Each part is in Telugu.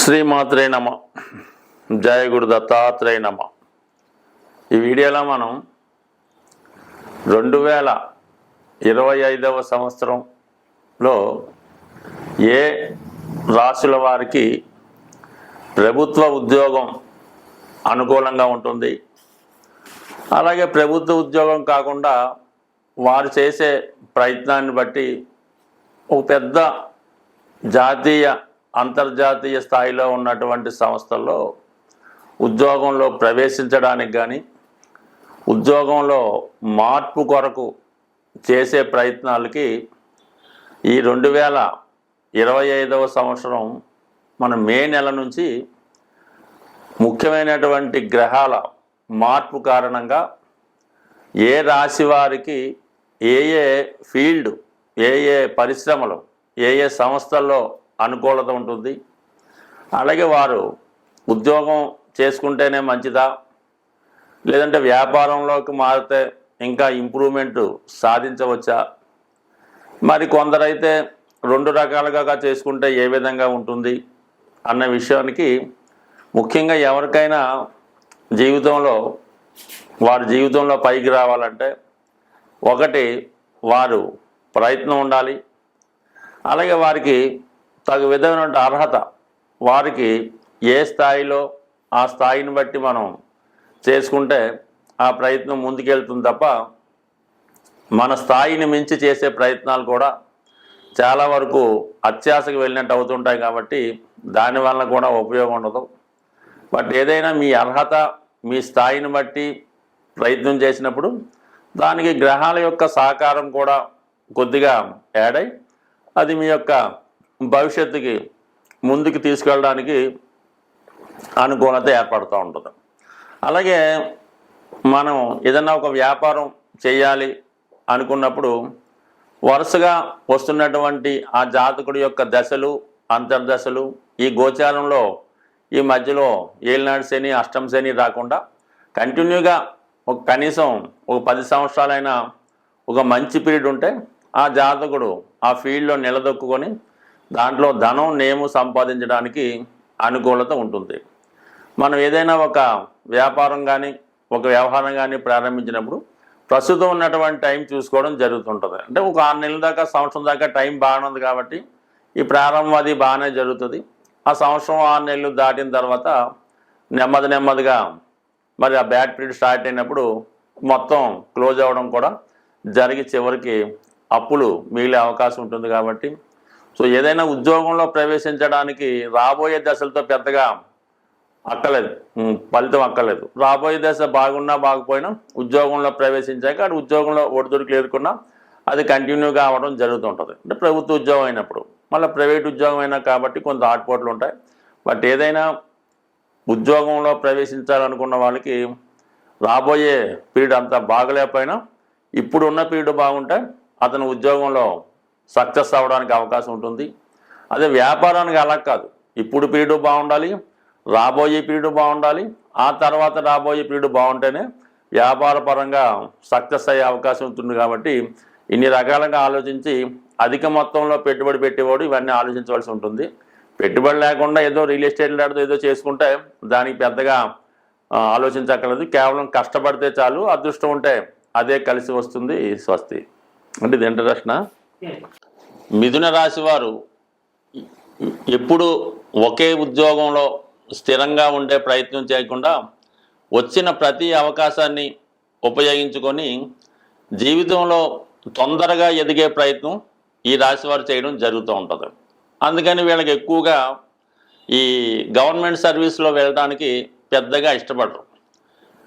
శ్రీమాత్రే నమ. జయ గురు దత్తాత్రేయ నమ. ఈ వీడియోలో మనం 2025వ సంవత్సరంలో ఏ రాశుల వారికి ప్రభుత్వ ఉద్యోగం అనుకూలంగా ఉంటుంది, అలాగే ప్రభుత్వ ఉద్యోగం కాకుండా వారు చేసే ప్రయత్నాన్ని బట్టి ఒక పెద్ద జాతీయ అంతర్జాతీయ స్థాయిలో ఉన్నటువంటి సంస్థల్లో ఉద్యోగంలో ప్రవేశించడానికి కానీ ఉద్యోగంలో మార్పు కొరకు చేసే ప్రయత్నాలకి ఈ 2025వ సంవత్సరం మన మే నెల నుంచి ముఖ్యమైనటువంటి గ్రహాల మార్పు కారణంగా ఏ రాశి వారికి ఏ ఫీల్డ్, ఏ పరిశ్రమలు, ఏ సంస్థల్లో అనుకూలత ఉంటుంది, అలాగే వారు ఉద్యోగం చేసుకుంటేనే మంచిదా, లేదంటే వ్యాపారంలోకి మారితే ఇంకా ఇంప్రూవ్మెంట్ సాధించవచ్చా, మరి కొందరైతే 2 రకాలుగా చేసుకుంటే ఏ విధంగా ఉంటుంది అన్న విషయానికి ముఖ్యంగా ఎవరికైనా వారి జీవితంలో పైకి రావాలంటే ఒకటి వారు ప్రయత్నం ఉండాలి, అలాగే వారికి తగు విధమైన అర్హత, వారికి ఏ స్థాయిలో ఆ స్థాయిని బట్టి మనం చేసుకుంటే ఆ ప్రయత్నం ముందుకెళ్తుంది తప్ప మన స్థాయిని మించి చేసే ప్రయత్నాలు కూడా చాలా వరకు అత్యాశకు వెళ్ళినట్టు అవుతుంటాయి. కాబట్టి దానివల్ల కూడా ఉపయోగం ఉండదు. బట్ ఏదైనా మీ అర్హత, మీ స్థాయిని బట్టి ప్రయత్నం చేసినప్పుడు దానికి గ్రహాల యొక్క సహకారం కూడా కొద్దిగా యాడ్ అయ్యి అది మీ యొక్క భవిష్యత్తుకి ముందుకు తీసుకెళ్ళడానికి అనుకూలత ఏర్పడుతూ ఉంటుంది. అలాగే మనం ఏదన్నా ఒక వ్యాపారం చేయాలి అనుకున్నప్పుడు వరుసగా వస్తున్నటువంటి ఆ జాతకుడి యొక్క దశలు, అంతర్దశలు, ఈ గోచారంలో ఈ మధ్యలో ఏలినాడు శని, అష్టమ శని రాకుండా కంటిన్యూగా కనీసం ఒక 10 సంవత్సరాలైనా ఒక మంచి పీరియడ్ ఉంటే ఆ జాతకుడు ఆ ఫీల్డ్లో నిలదొక్కుని దాంట్లో ధనం, నేము సంపాదించడానికి అనుకూలత ఉంటుంది. మనం ఏదైనా ఒక వ్యాపారం కానీ ఒక వ్యవహారం కానీ ప్రారంభించినప్పుడు ప్రస్తుతం ఉన్నటువంటి టైం చూసుకోవడం జరుగుతుంటుంది. అంటే ఒక 6 నెలల దాకా, సంవత్సరం దాకా టైం బాగానే ఉంది కాబట్టి ఈ ప్రారంభం అది బాగానే జరుగుతుంది. ఆ సంవత్సరం 6 నెలలు దాటిన తర్వాత నెమ్మదిగా మరి ఆ బ్యాడ్ పీరియడ్ స్టార్ట్ అయినప్పుడు మొత్తం క్లోజ్ అవ్వడం కూడా జరిగి చివరికి అప్పులు మిగిలే అవకాశం ఉంటుంది. కాబట్టి సో ఏదైనా ఉద్యోగంలో ప్రవేశించడానికి రాబోయే దశలతో పెద్దగా ఫలితం అక్కర్లేదు. రాబోయే దశ బాగున్నా బాగుపోయినా ఉద్యోగంలో ప్రవేశించాక అది ఉద్యోగంలో ఒడిదుడుకులు ఎదుర్కొన్నా అది కంటిన్యూగా అవ్వడం జరుగుతుంటుంది. అంటే ప్రభుత్వ ఉద్యోగం అయినప్పుడు, మళ్ళీ ప్రైవేట్ ఉద్యోగం అయినా కాబట్టి కొంత ఆటుపోట్లు ఉంటాయి. బట్ ఏదైనా ఉద్యోగంలో ప్రవేశించాలనుకున్న వాళ్ళకి రాబోయే పీరియడ్ అంతా బాగలేకపోయినా ఇప్పుడు ఉన్న పీరియడ్ బాగుంటే అతను ఉద్యోగంలో సక్సెస్ అవ్వడానికి అవకాశం ఉంటుంది. అదే వ్యాపారానికి అలా కాదు, ఇప్పుడు పీరియడ్ బాగుండాలి, రాబోయే పీరియడ్ బాగుండాలి, ఆ తర్వాత రాబోయే పీరియడ్ బాగుంటేనే వ్యాపార పరంగా సక్సెస్ అయ్యే అవకాశం ఉంటుంది. కాబట్టి ఇన్ని రకాలుగా ఆలోచించి అధిక మొత్తంలో పెట్టుబడి పెట్టేవాడు ఇవన్నీ ఆలోచించవలసి ఉంటుంది. పెట్టుబడి లేకుండా ఏదో రియల్ ఎస్టేట్ లాంటిదో ఏదో చేసుకుంటే దానికి పెద్దగా ఆలోచించక్కర్లేదు. కేవలం కష్టపడితే చాలు, అదృష్టం ఉంటే అదే కలిసి వస్తుంది. స్వస్తి. అంటే ఇది ఇంట్రడక్షన్. మిథున రాశి వారు ఎప్పుడు ఒకే ఉద్యోగంలో స్థిరంగా ఉండే ప్రయత్నం చేయకుండా వచ్చిన ప్రతి అవకాశాన్ని ఉపయోగించుకొని జీవితంలో తొందరగా ఎదిగే ప్రయత్నం ఈ రాశి వారు చేయడం జరుగుతూ ఉంటుంది. అందుకని వీళ్ళకి ఎక్కువగా ఈ గవర్నమెంట్ సర్వీస్లో వెళ్ళడానికి పెద్దగా ఇష్టపడరు.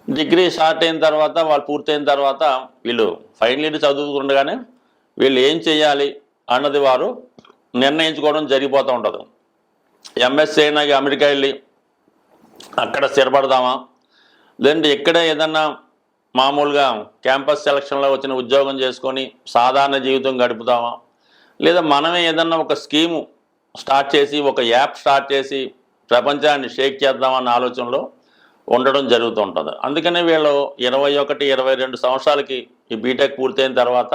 డిగ్రీ స్టార్ట్ అయిన తర్వాత, వాళ్ళు పూర్తయిన తర్వాత వీళ్ళు ఫైనల్ ఇయర్ చదువుతుండగానే వీళ్ళు ఏం చేయాలి అన్నది వారు నిర్ణయించుకోవడం జరిగిపోతూ ఉంటుంది. ఎంఎస్సీ అయినా అమెరికా వెళ్ళి అక్కడ స్థిరపడదామా, లేదంటే ఇక్కడే ఏదన్నా మామూలుగా క్యాంపస్ సెలక్షన్లో వచ్చిన ఉద్యోగం చేసుకొని సాధారణ జీవితం గడుపుదామా, లేదా మనమే ఏదన్నా ఒక స్కీము స్టార్ట్ చేసి, ఒక యాప్ స్టార్ట్ చేసి ప్రపంచాన్ని షేక్ చేద్దామన్న ఆలోచనలో ఉండడం జరుగుతూ ఉంటుంది. అందుకనే వీళ్ళు 21, 22 సంవత్సరాలకి ఈ బీటెక్ పూర్తయిన తర్వాత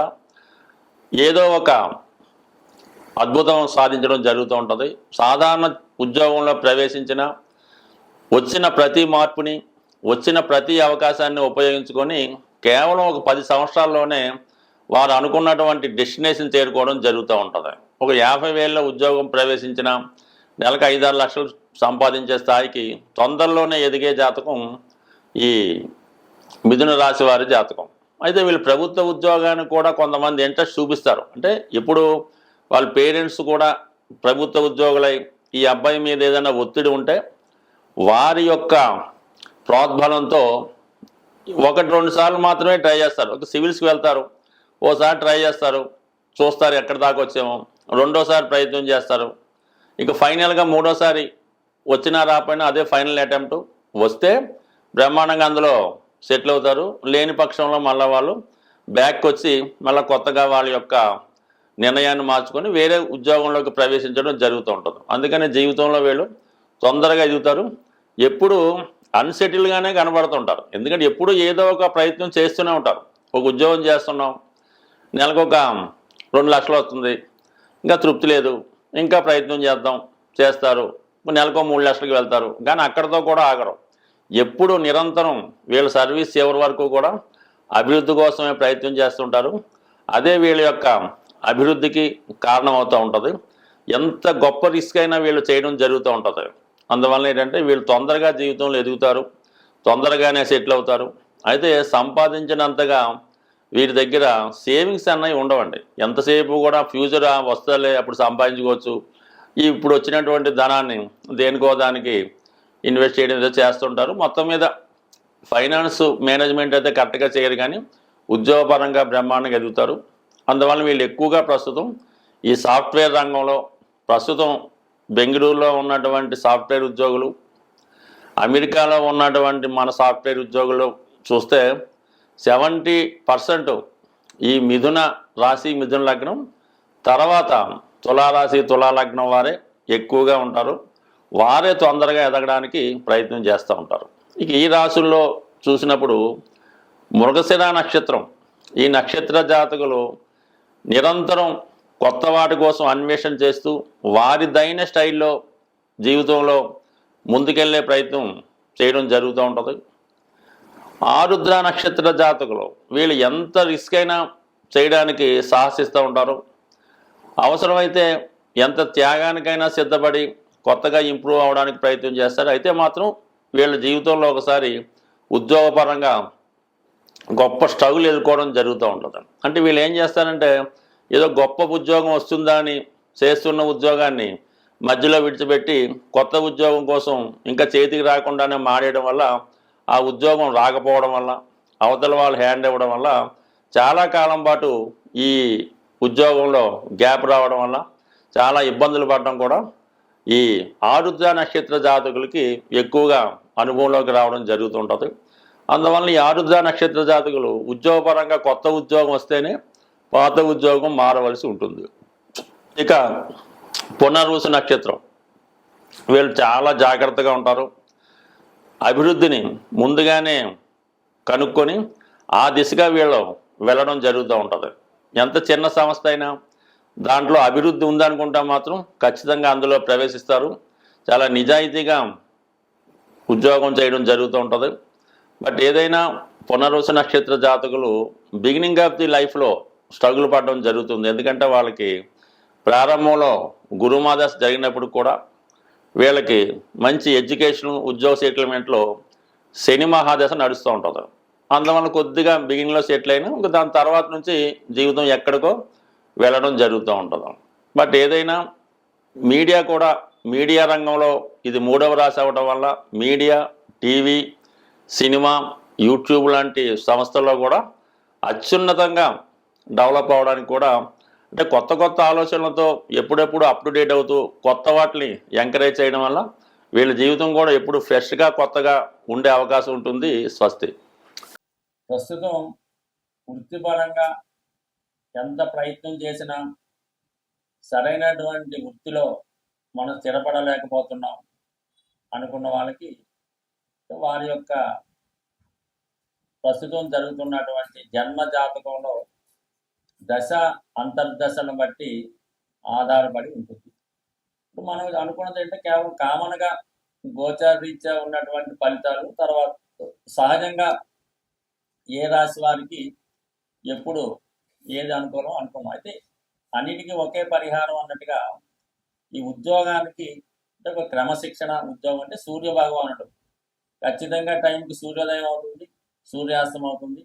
ఏదో ఒక అద్భుతం సాధించడం జరుగుతూ ఉంటుంది. సాధారణ ఉద్యోగంలో ప్రవేశించిన వచ్చిన ప్రతి మార్పుని, వచ్చిన ప్రతి అవకాశాన్ని ఉపయోగించుకొని కేవలం ఒక 10 సంవత్సరాల్లోనే వారు అనుకున్నటువంటి డెస్టినేషన్ చేరుకోవడం జరుగుతూ ఉంటుంది. ఒక 50,000 ఉద్యోగం ప్రవేశించిన నెలకు 5-6 లక్షలు సంపాదించే స్థాయికి తొందరలోనే ఎదిగే జాతకం ఈ మిథున రాశి వారి జాతకం. అయితే వీళ్ళు ప్రభుత్వ ఉద్యోగాన్ని కూడా కొంతమంది ఇంట్రెస్ట్ చూపిస్తారు. అంటే ఇప్పుడు వాళ్ళ పేరెంట్స్ కూడా ప్రభుత్వ ఉద్యోగులై ఈ అబ్బాయి మీద ఏదైనా ఒత్తిడి ఉంటే వారి యొక్క ప్రోద్బలంతో 1-2 సార్లు మాత్రమే ట్రై చేస్తారు. ఒక సివిల్స్కి వెళ్తారు, ఓసారి ట్రై చేస్తారు, చూస్తారు ఎక్కడి దాకా వచ్చామో, రెండోసారి ప్రయత్నం చేస్తారు, ఇక ఫైనల్గా మూడోసారి వచ్చినా రాకపోయినా అదే ఫైనల్ అటెంప్ట్ వస్తే బ్రహ్మాండంగా అందులో సెటిల్ అవుతారు. లేని పక్షంలో మళ్ళీ వాళ్ళు బ్యాక్ వచ్చి మళ్ళీ కొత్తగా వాళ్ళ యొక్క నిర్ణయాన్ని మార్చుకొని వేరే ఉద్యోగంలోకి ప్రవేశించడం జరుగుతూ ఉంటుంది. అందుకని జీవితంలో వీళ్ళు తొందరగా ఎదుగుతారు. ఎప్పుడు అన్సెటిల్గానే కనబడుతుంటారు. ఎందుకంటే ఎప్పుడు ఏదో ఒక ప్రయత్నం చేస్తూనే ఉంటారు. ఒక ఉద్యోగం చేస్తున్నాం, నెలకు ఒక 2 లక్షలు వస్తుంది, ఇంకా తృప్తి లేదు, ఇంకా ప్రయత్నం చేస్తారు, నెలకు 3 లక్షలకు వెళ్తారు. కానీ అక్కడితో కూడా ఆగరు. ఎప్పుడు నిరంతరం వీళ్ళ సర్వీస్ చివరి వరకు కూడా అభివృద్ధి కోసమే ప్రయత్నం చేస్తుంటారు. అదే వీళ్ళ యొక్క అభివృద్ధికి కారణమవుతూ ఉంటుంది. ఎంత గొప్ప రిస్క్ అయినా వీళ్ళు చేయడం జరుగుతూ ఉంటుంది. అందువల్ల ఏంటంటే వీళ్ళు తొందరగా జీవితంలో ఎదుగుతారు, తొందరగానే సెటిల్ అవుతారు. అయితే సంపాదించినంతగా వీరి దగ్గర సేవింగ్స్ అన్నవి ఉండవండి. ఎంతసేపు కూడా ఫ్యూచర్ వస్తలే అప్పుడు సంపాదించుకోవచ్చు, ఇప్పుడు వచ్చినటువంటి ధనాన్ని దేనికో దానికి ఇన్వెస్ట్ చేయడం ఏదో చేస్తుంటారు. మొత్తం మీద ఫైనాన్స్ మేనేజ్మెంట్ అయితే కరెక్ట్గా చేయరు, కానీ ఉద్యోగపరంగా బ్రహ్మాండంగా ఎదుగుతారు. అందువల్ల వీళ్ళు ఎక్కువగా ప్రస్తుతం ఈ సాఫ్ట్వేర్ రంగంలో ప్రస్తుతం బెంగళూరులో ఉన్నటువంటి సాఫ్ట్వేర్ ఉద్యోగులు, అమెరికాలో ఉన్నటువంటి మన సాఫ్ట్వేర్ ఉద్యోగులు చూస్తే 70% ఈ మిథున రాశి మిథున లగ్నం తర్వాత తులారాశి తులా లగ్నం వారే ఎక్కువగా ఉంటారు. వారే తొందరగా ఎదగడానికి ప్రయత్నం చేస్తూ ఉంటారు. ఇక ఈ రాశుల్లో చూసినప్పుడు మృగశిర నక్షత్రం, ఈ నక్షత్ర జాతకులు నిరంతరం కొత్త వాటి కోసం అన్వేషణ చేస్తూ వారిదైన స్టైల్లో జీవితంలో ముందుకెళ్ళే ప్రయత్నం చేయడం జరుగుతూ ఉంటుంది. ఆరుద్ర నక్షత్ర జాతకులు వీళ్ళు ఎంత రిస్క్ అయినా చేయడానికి సాహసిస్తూ ఉంటారు. అవసరమైతే ఎంత త్యాగానికైనా సిద్ధపడి కొత్తగా ఇంప్రూవ్ అవడానికి ప్రయత్నం చేస్తారు. అయితే మాత్రం వీళ్ళ జీవితంలో ఒకసారి ఉద్యోగపరంగా గొప్ప స్ట్రగుల్ ఎదుర్కోవడం జరుగుతూ ఉంటుంది. అంటే వీళ్ళు ఏం చేస్తారంటే ఏదో గొప్ప ఉద్యోగం వస్తుందా అని చేస్తున్న ఉద్యోగాన్ని మధ్యలో విడిచిపెట్టి కొత్త ఉద్యోగం కోసం ఇంకా చేతికి రాకుండానే మారేయడం వల్ల, ఆ ఉద్యోగం రాకపోవడం వల్ల, అవతల వాళ్ళు హ్యాండ్ ఇవ్వడం వల్ల చాలా కాలం పాటు ఈ ఉద్యోగంలో గ్యాప్ రావడం వల్ల చాలా ఇబ్బందులు పడడం కూడా ఈ ఆరుద్ర నక్షత్ర జాతకులకి ఎక్కువగా అనుభవంలోకి రావడం జరుగుతుంటుంది. అందువల్ల ఈ ఆరుద్ర నక్షత్ర జాతకులు ఉద్యోగపరంగా కొత్త ఉద్యోగం వస్తేనే పాత ఉద్యోగం మారవలసి ఉంటుంది. ఇక పునర్వసు నక్షత్రం వీళ్ళు చాలా జాగ్రత్తగా ఉంటారు. అభివృద్ధిని ముందుగానే కనుక్కొని ఆ దిశగా వీళ్ళు వెళ్ళడం జరుగుతూ ఉంటుంది. ఎంత చిన్న సంస్థ అయినా దాంట్లో అభివృద్ధి ఉందనుకుంటా మాత్రం ఖచ్చితంగా అందులో ప్రవేశిస్తారు. చాలా నిజాయితీగా ఉద్యోగం చేయడం జరుగుతూ ఉంటుంది. బట్ ఏదైనా పునర్వసు నక్షత్ర జాతకులు బిగినింగ్ ఆఫ్ ది లైఫ్లో స్ట్రగుల్ పడడం జరుగుతుంది. ఎందుకంటే వాళ్ళకి ప్రారంభంలో గురుమాదశ జరిగినప్పుడు కూడా వీళ్ళకి మంచి ఎడ్యుకేషన్ ఉద్యోగ సెటిల్మెంట్లో శని మహాదశ నడుస్తూ ఉంటుంది. అందువల్ల కొద్దిగా బిగినింగ్లో సెటిల్ అయినా ఇంకా దాని తర్వాత నుంచి జీవితం ఎక్కడికో వెళ్ళడం జరుగుతూ ఉంటుంది. బట్ ఏదైనా మీడియా కూడా, మీడియా రంగంలో ఇది 3వ రాశి అవ్వడం వల్ల మీడియా, టీవీ, సినిమా, యూట్యూబ్ లాంటి సంస్థల్లో కూడా అత్యున్నతంగా డెవలప్ అవడానికి కూడా, అంటే కొత్త కొత్త ఆలోచనలతో ఎప్పుడెప్పుడు అప్ టు డేట్ అవుతూ కొత్త వాటిని ఎంకరేజ్ చేయడం వల్ల వీళ్ళ జీవితం కూడా ఎప్పుడు ఫ్రెష్గా కొత్తగా ఉండే అవకాశం ఉంటుంది. స్వస్తి. ప్రస్తుతం వృత్తిపరంగా ఎంత ప్రయత్నం చేసినా సరైనటువంటి వృత్తిలో మనం స్థిరపడలేకపోతున్నాం అనుకున్న వాళ్ళకి వారి యొక్క ప్రస్తుతం జరుగుతున్నటువంటి జన్మ జాతకంలో దశ అంతర్దశను బట్టి ఆధారపడి ఉంటుంది. ఇప్పుడు మనం అనుకున్నది ఏంటంటే కేవలం కామన్గా గోచార రీత్యా ఉన్నటువంటి ఫలితాలు, తర్వాత సహజంగా ఏ రాశి వారికి ఎప్పుడు ఏది అనుకూలం అనుకున్నాం. అయితే అన్నిటికీ ఒకే పరిహారం అన్నట్టుగా ఈ ఉద్యోగానికి అంటే ఒక క్రమశిక్షణ ఉద్యోగం అంటే సూర్య భగవానుడు ఖచ్చితంగా టైంకి సూర్యోదయం అవుతుంది, సూర్యాస్తం అవుతుంది.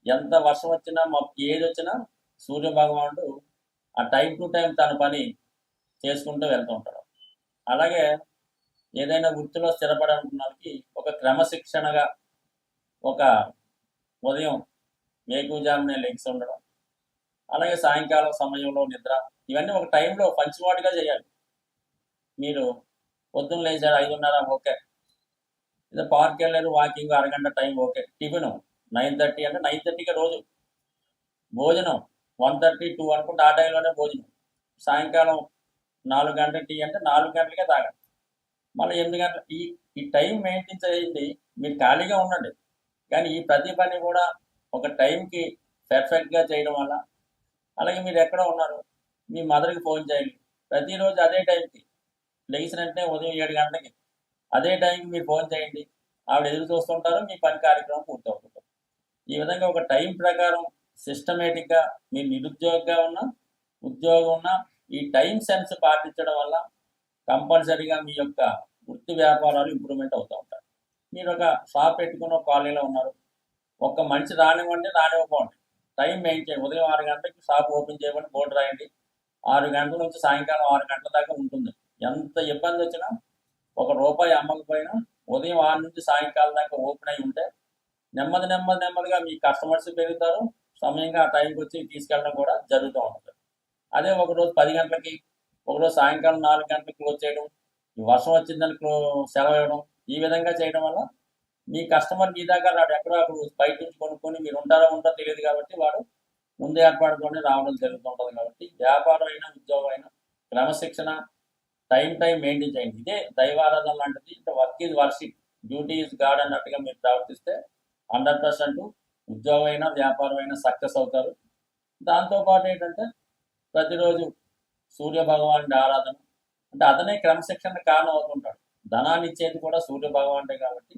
ఎంత వర్షం వచ్చినా ఏది వచ్చినా సూర్య భగవానుడు ఆ టైం టు టైం తన పని చేసుకుంటూ వెళ్తూ ఉంటాడు. అలాగే ఏదైనా వృత్తిలో స్థిరపడాలనుకున్న వాళ్ళకి ఒక క్రమశిక్షణగా ఒక ఉదయం వేకువజామునే లెగ్స్ ఉండడం, అలాగే సాయంకాలం సమయంలో నిద్ర, ఇవన్నీ ఒక టైంలో పంచువాటిగా చేయాలి. మీరు పొద్దున్న లేచారు 5:30 ఓకే, లేదా పార్క్ వెళ్ళారు వాకింగ్ అరగంట టైం ఓకే, టిఫిన్ 9:30 అంటే 9:30కి రోజు భోజనం 1:30, 2 అనుకుంటే ఆ టైంలోనే భోజనం, సాయంకాలం 4 గంటల టీ అంటే 4 గంటలకే తాగండి, మళ్ళీ 8 గంటల ఈ టైం మెయింటైన్ చేయండి. మీరు ఖాళీగా ఉండండి, కానీ ఈ ప్రతి పని కూడా ఒక టైంకి పర్ఫెక్ట్గా చేయడం వల్ల, అలాగే మీరు ఎక్కడ ఉన్నారు మీ మదర్కి ఫోన్ చేయండి ప్రతిరోజు అదే టైంకి, లేచినంటే ఉదయం 7 గంటలకి అదే టైంకి మీరు ఫోన్ చేయండి, ఆవిడ ఎదురు చూస్తుంటారు, మీ పని కార్యక్రమం పూర్తవుతుంటారు. ఈ విధంగా ఒక టైం ప్రకారం సిస్టమేటిక్గా మీరు నిరుద్యోగిగా ఉన్నా ఉద్యోగం ఉన్నా ఈ టైం సెన్స్ పాటించడం వల్ల కంపల్సరీగా మీ యొక్క వృత్తి వ్యాపారాలు ఇంప్రూవ్మెంట్ అవుతూ ఉంటాయి. మీరు ఒక షాప్ పెట్టుకున్న కాలనీలో ఉన్నారు, ఒక్క మనిషి రానివ్వండి రానివ్వకండి, టైం మెయింటైన్ ఉదయం 6 గంటలకి షాప్ ఓపెన్ చేయమని బోర్డు రాయండి, 6 గంటల నుంచి సాయంకాలం 6 గంటల దాకా ఉంటుంది. ఎంత ఇబ్బంది వచ్చినా ₹1 అమ్మకపోయినా ఉదయం 6 నుంచి సాయంకాలం దాకా ఓపెన్ అయి ఉంటే నెమ్మదిగా మీ కస్టమర్స్ పెరుగుతారు, సమయంగా ఆ టైంకి వచ్చి తీసుకెళ్ళడం కూడా జరుగుతూ ఉంటుంది. అదే ఒకరోజు 10 గంటలకి, ఒకరోజు సాయంకాలం 4 గంటలకు క్లోజ్ చేయడం, వర్షం వచ్చిందని సెలవు ఇవ్వడం, ఈ విధంగా చేయడం వల్ల మీ కస్టమర్ మీ దాకా రాడు, ఎక్కడో అక్కడ బయట నుంచి కొనుక్కొని మీరు ఉంటారో తెలియదు కాబట్టి వాడు ముందు ఏర్పాటుతోనే రావడం జరుగుతుంటుంది. కాబట్టి వ్యాపారం అయినా ఉద్యోగం అయినా క్రమశిక్షణ టైం మెయింటైన్ చేయండి. ఇదే దైవారాధన లాంటిది. Work is worship, duty is God అన్నట్టుగా మీరు ప్రవర్తిస్తే 100% ఉద్యోగం అయినా వ్యాపారం అయినా సక్సెస్ అవుతారు. దాంతోపాటు ఏంటంటే ప్రతిరోజు సూర్య భగవానుడి ఆరాధన, అంటే అతనే క్రమశిక్షణ కారణం అవుతుంటాడు. ధనాన్ని ఇచ్చేది కూడా సూర్య భగవానుడే కాబట్టి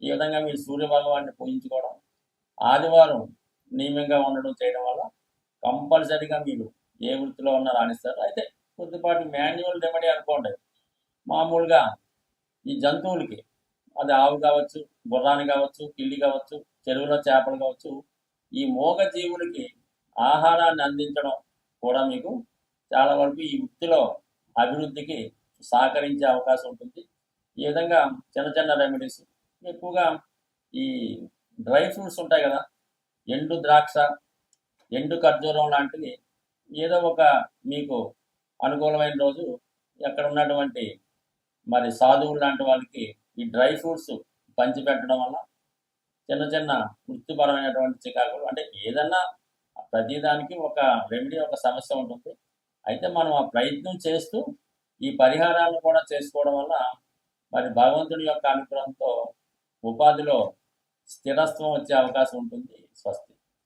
ఈ విధంగా మీరు సూర్య భగవాన్ని పూజించుకోవడం, ఆదివారం నియమంగా ఉండడం చేయడం వల్ల కంపల్సరీగా మీరు ఏ వృత్తిలో ఉన్నా రాణిస్తారు. అయితే కొద్దిపాటి మాన్యువల్ రెమెడీ అనుకోండి, మామూలుగా ఈ జంతువులకి, అది ఆవు కావచ్చు, గుర్రాన్ని కావచ్చు, పిల్లి కావచ్చు, చెరువులో చేపలు కావచ్చు, ఈ మూగ జీవులకి ఆహారాన్ని అందించడం కూడా మీకు చాలా వరకు ఈ వృత్తిలో అభివృద్ధికి సహకరించే అవకాశం ఉంటుంది. ఈ విధంగా చిన్న రెమెడీస్ ఎక్కువగా ఈ డ్రై ఫ్రూట్స్ ఉంటాయి కదా, ఎండు ద్రాక్ష, ఎండు ఖర్జూరం లాంటివి ఏదో ఒక మీకు అనుకూలమైన రోజు ఎక్కడ ఉన్నటువంటి మరి సాధువులు లాంటి వాళ్ళకి ఈ డ్రై ఫ్రూట్స్ పంచిపెట్టడం వల్ల చిన్న వృత్తిపరమైనటువంటి చికాకులు, అంటే ఏదన్నా ప్రతిదానికి ఒక రెమెడీ, ఒక సమస్య ఉంటుంది. అయితే మనం ఆ ప్రయత్నం చేస్తూ ఈ పరిహారాలను కూడా చేసుకోవడం వల్ల మరి భగవంతుడి యొక్క అనుగ్రహంతో ఉపాధిలో స్థిరత్వం వచ్చే అవకాశం ఉంటుంది. స్వస్తి.